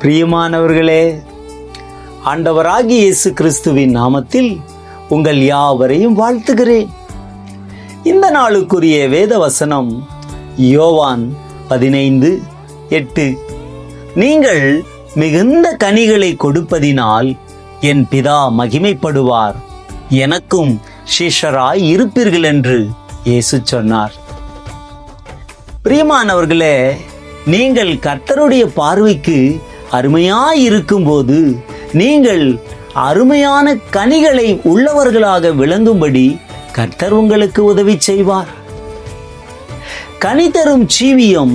பிரியமானவர்களே, ஆண்டவராகிய இயேசு கிறிஸ்துவின் நாமத்தில் உங்கள் யாவரையும் வாழ்த்துகிறேன். இந்த நாளுக்குரிய வேத வசனம் யோவான் 15:8. நீங்கள் மிகுந்த கனிகளை கொடுப்பதினால் என் பிதா மகிமைப்படுவார், எனக்கும் சீஷராய் இருப்பீர்கள் என்று இயேசு சொன்னார். பிரியமானவர்களே, நீங்கள் கர்த்தருடைய பார்வைக்கு அருமையாய் இருக்கும்போது நீங்கள் அருமையான கனிகளை உள்ளவர்களாக விளங்கும்படி கர்த்தர் உங்களுக்கு உதவி செய்வார். கனி தரும் ஜீவியம்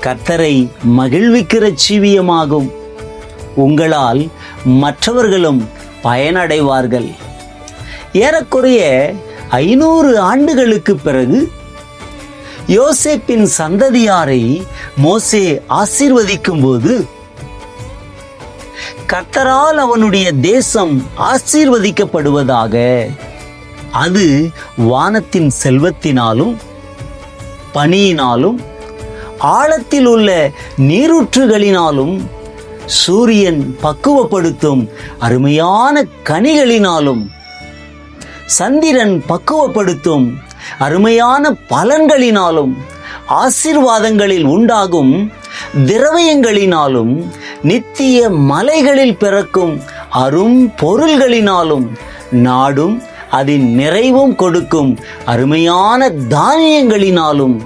கர்த்தரை மகிழ்விக்கிற ஜீவியமாகும். உங்களால் மற்றவர்களும் பயனடைவார்கள். ஏறக்குறைய 500 ஆண்டுகளுக்கு பிறகு யோசேப்பின் சந்ததியாரை மோசே ஆசீர்வதிக்கும் போது கர்த்தரால் அவனுடைய தேசம் ஆசீர்வதிக்கப்படுவதாக, அது வானத்தின் செல்வத்தினாலும் பனியினாலும் ஆழத்தில் உள்ள நீரூற்றுகளினாலும் சூரியன் பக்குவப்படுத்தும் அருமையான கனிகளினாலும் சந்திரன் பக்குவப்படுத்தும் அருமையான பலன்களினாலும் ஆசீர்வாதங்களில் உண்டாகும் திரவியங்களினாலும் நித்திய மலைகளில் பிறக்கும் அரும் பொருள்களினாலும் நாடும் அதன் நிறைவும் கொடுக்கும் அருமையான தானியங்களினாலும்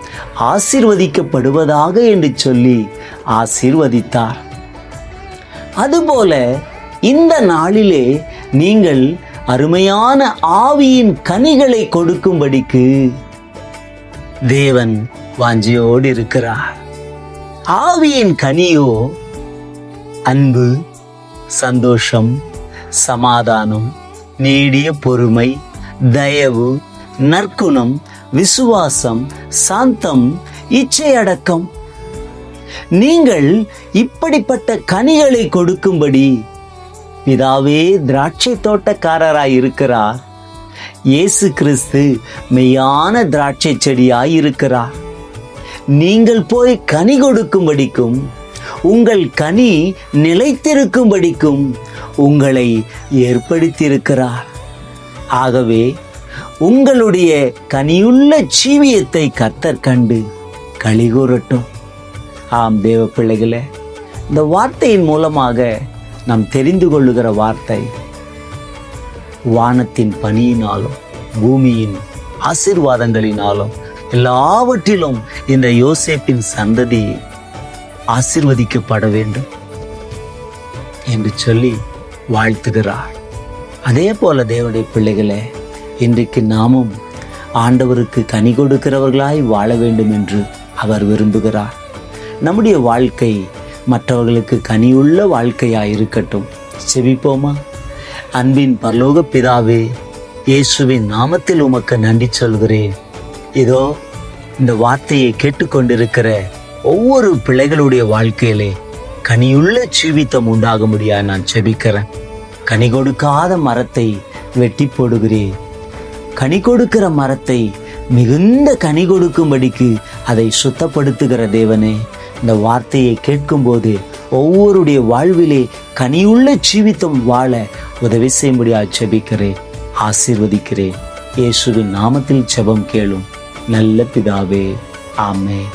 ஆசீர்வதிக்கப்படுவதாக என்று சொல்லி ஆசீர்வதித்தார். அதுபோல இந்த நாளிலே நீங்கள் அருமையான ஆவியின் கனிகளை கொடுக்கும்படிக்கு தேவன் வாஞ்சியோடு இருக்கிறார். ஆவியின் கனியோ அன்பு, சந்தோஷம், சமாதானம், நீடிய பொறுமை, தயவு, நற்குணம், விசுவாசம், சாந்தம், இச்சையடக்கம். நீங்கள் இப்படிப்பட்ட கனிகளை கொடுக்கும்படி பிதாவே திராட்சை தோட்டக்காரராய் இருக்கிறார். இயேசு கிறிஸ்து மெய்யான திராட்சை செடியாய் இருக்கிறார். நீங்கள் போய் கனி கொடுக்கும்படிக்கும் உங்கள் கனி நிலைத்திருக்கும்படிக்கும் உங்களை ஏற்படுத்தியிருக்கிறார். ஆகவே உங்களுடைய கனியுள்ள ஜீவியத்தை கர்த்தர் கண்டு களிகூரட்டும். ஆம் தேவ பிள்ளைகளே, இந்த வார்த்தையின் மூலமாக நாம் தெரிந்து கொள்ளுகிற வார்த்தை, வானத்தின் பனியினாலும் பூமியின் ஆசீர்வாதங்களினாலும் எல்லாவற்றிலும் இந்த யோசேப்பின் சந்ததி ஆசீர்வதிக்கப்பட வேண்டும் என்று சொல்லி வாழ்த்துகிறார். அதே போல தேவனுடைய பிள்ளைகளே, இன்றைக்கு நாமும் ஆண்டவருக்கு கனி கொடுக்கிறவர்களாய் வாழ வேண்டும் என்று அவர் விரும்புகிறார். நம்முடைய வாழ்க்கை மற்றவர்களுக்கு கனியுள்ள வாழ்க்கையாய் இருக்கட்டும். செபிப்போமா? அன்பின் பரலோக பிதாவே, இயேசுவின் நாமத்தில் உமக்கு நன்றி சொல்கிறேன். இதோ இந்த வார்த்தையை கேட்டுக்கொண்டிருக்கிற ஒவ்வொரு பிள்ளைகளுடைய வாழ்க்கையிலே கனியுள்ள ஜீவித்தம் உண்டாக முடியாது நான் செபிக்கிறேன். கனி கொடுக்காத மரத்தை வெட்டி போடுகிறேன். கனி கொடுக்கிற மரத்தை மிகுந்த கனி கொடுக்கும்படிக்கு அதை சுத்தப்படுத்துகிற தேவனே, இந்த வார்த்தையை கேட்கும்போது ஒவ்வொருடைய வாழ்விலே கனியுள்ள ஜீவித்தம் வாழ உதவி செய்யும்படியாக செபிக்கிறேன், ஆசீர்வதிக்கிறேன். இயேசுவின் நாமத்தில் ஜெபம் கேளும் நல்ல பிதாவே, ஆமென்.